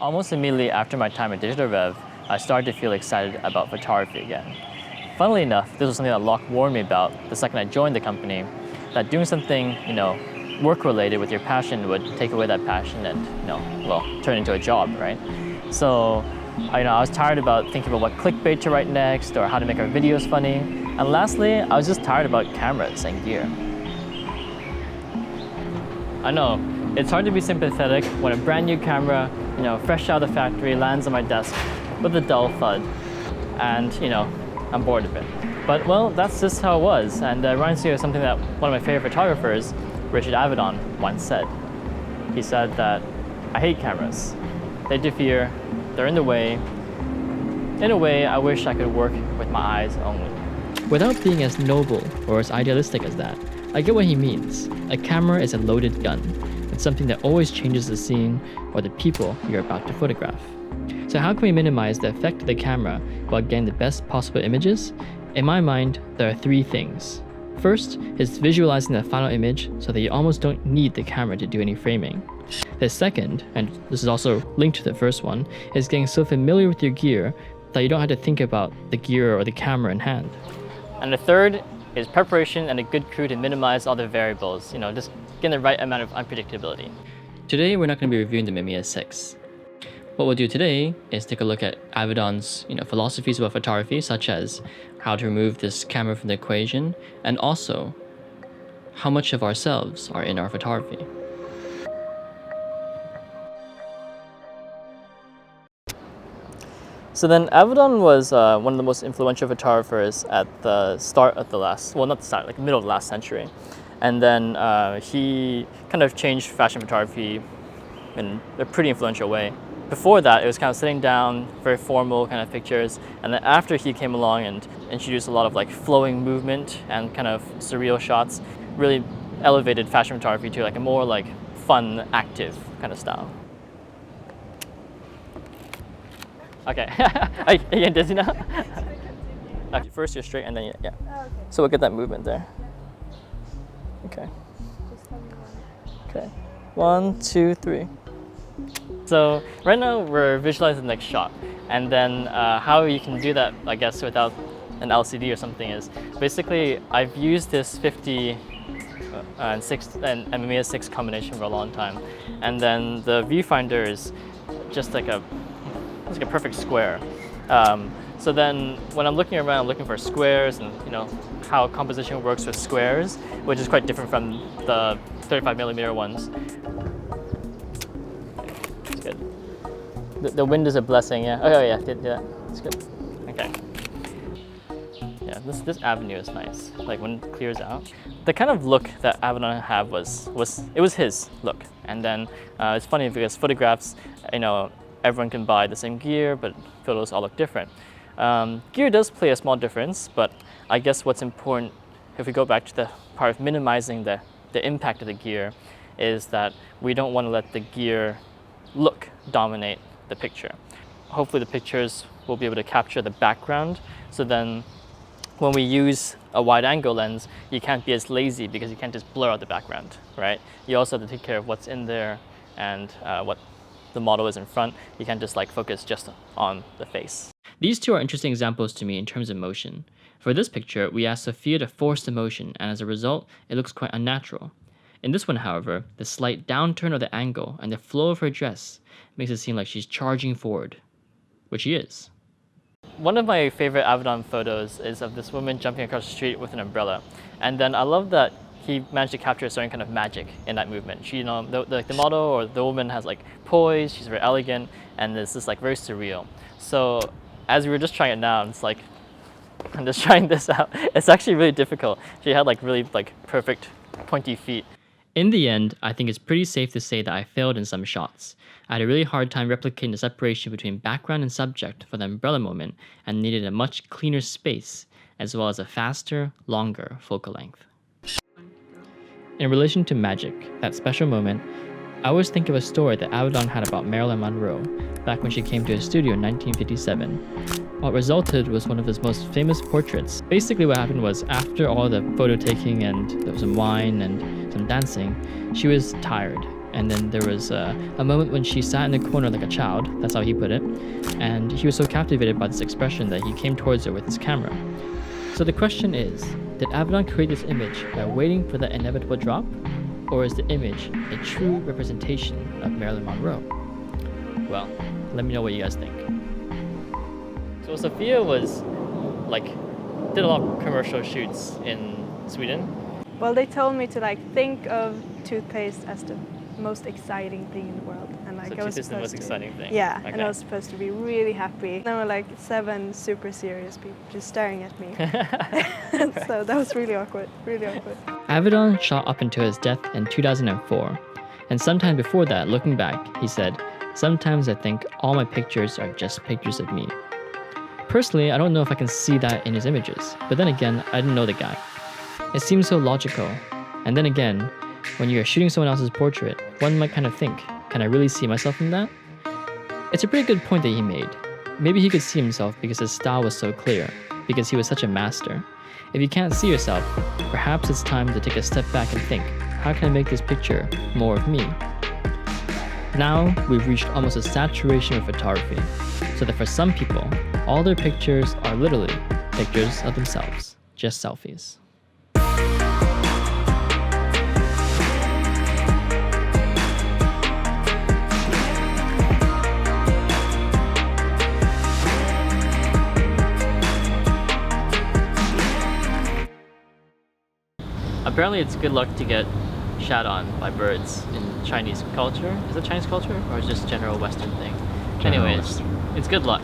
Almost immediately after my time at DigitalRev, I started to feel excited about photography again. Funnily enough, this was something that Locke warned me about the second I joined the company, that doing something, work-related with your passion would take away that passion and, turn into a job, right? So, I was tired about thinking about what clickbait to write next or how to make our videos funny. And lastly, I was just tired about cameras and gear. I know, it's hard to be sympathetic when a brand new camera, fresh out of the factory, lands on my desk with a dull thud. And, I'm bored of it. But, well, that's just how it was. And it reminds me of something that one of my favorite photographers, Richard Avedon, once said. He said that, "I hate cameras. They interfere, they're in the way. In a way, I wish I could work with my eyes only." Without being as noble or as idealistic as that, I get what he means. A camera is a loaded gun. It's something that always changes the scene or the people you're about to photograph. So how can we minimize the effect of the camera while getting the best possible images? In my mind, there are three things. First is visualizing the final image so that you almost don't need the camera to do any framing. The second, and this is also linked to the first one, is getting so familiar with your gear that you don't have to think about the gear or the camera in hand. And the third is preparation and a good crew to minimize all the variables, just getting the right amount of unpredictability. Today, we're not going to be reviewing the Mamiya 6. What we'll do today is take a look at Avedon's philosophies about photography, such as how to remove this camera from the equation, and also how much of ourselves are in our photography. So then Avedon was one of the most influential photographers at the start of middle of the last century. And then he kind of changed fashion photography in a pretty influential way. Before that, it was kind of sitting down, very formal kind of pictures. And then after he came along and introduced a lot of flowing movement and kind of surreal shots, really elevated fashion photography to a more fun, active kind of style. Okay, are you getting dizzy now? Okay, first you're straight and then yeah. Oh, okay. So we'll get that movement there. Okay. Okay, 1, 2, 3. So right now we're visualizing the next shot, and then how you can do that, I guess, without an LCD or something is basically I've used this 50 and Mamiya 6 combination for a long time, and then the viewfinder is just it's like a perfect square. So then when I'm looking around, I'm looking for squares and how composition works with squares, which is quite different from the 35mm ones. It's good. The wind is a blessing, yeah. Oh yeah, yeah, it's good. Okay. Yeah, this avenue is nice. When it clears out, the kind of look that Avedon had was his look. And then it's funny because photographs, everyone can buy the same gear, but photos all look different. Gear does play a small difference, but I guess what's important, if we go back to the part of minimizing the impact of the gear, is that we don't want to let the gear look dominate the picture. Hopefully the pictures will be able to capture the background, so then when we use a wide-angle lens, you can't be as lazy because you can't just blur out the background, right? You also have to take care of what's in there and what the model is in front. You can't just focus just on the face. These two are interesting examples to me in terms of motion. For this picture, we asked Sofia to force the motion, and as a result, it looks quite unnatural. In this one, however, the slight downturn of the angle and the flow of her dress makes it seem like she's charging forward, which she is. One of my favorite Avedon photos is of this woman jumping across the street with an umbrella. And then I love that he managed to capture a certain kind of magic in that movement. She, the model or the woman has poise, she's very elegant, and it's just very surreal. So as we were just trying it now, it's I'm just trying this out. It's actually really difficult. She had really perfect pointy feet. In the end, I think it's pretty safe to say that I failed in some shots. I had a really hard time replicating the separation between background and subject for the umbrella moment and needed a much cleaner space, as well as a faster, longer focal length. In relation to magic, that special moment, I always think of a story that Avedon had about Marilyn Monroe back when she came to his studio in 1957. What resulted was one of his most famous portraits. Basically what happened was, after all the photo taking and there was some wine and some dancing, she was tired and then there was a moment when she sat in the corner like a child, that's how he put it, and he was so captivated by this expression that he came towards her with his camera. So the question is, did Avedon create this image by waiting for the inevitable drop, or is the image a true representation of Marilyn Monroe? Well, let me know what you guys think. So Sofia did a lot of commercial shoots in Sweden. Well, they told me to think of toothpaste as the most exciting thing in the world, and So toothpaste is the most exciting thing. Yeah, Okay. and I was supposed to be really happy. There were 7 super serious people just staring at me. So that was really awkward, really awkward. Avedon shot up until his death in 2004, and sometime before that, looking back, he said, "Sometimes I think all my pictures are just pictures of me." Personally, I don't know if I can see that in his images, but then again, I didn't know the guy. It seems so logical, and then again, when you're shooting someone else's portrait, one might kind of think, can I really see myself in that? It's a pretty good point that he made. Maybe he could see himself because his style was so clear, because he was such a master. If you can't see yourself, perhaps it's time to take a step back and think, how can I make this picture more of me? Now, we've reached almost a saturation of photography, so that for some people, all their pictures are literally pictures of themselves, just selfies. Apparently it's good luck to get shat on by birds in Chinese culture. Is it Chinese culture or is it just general Western thing? General Anyways, Western. it's good luck.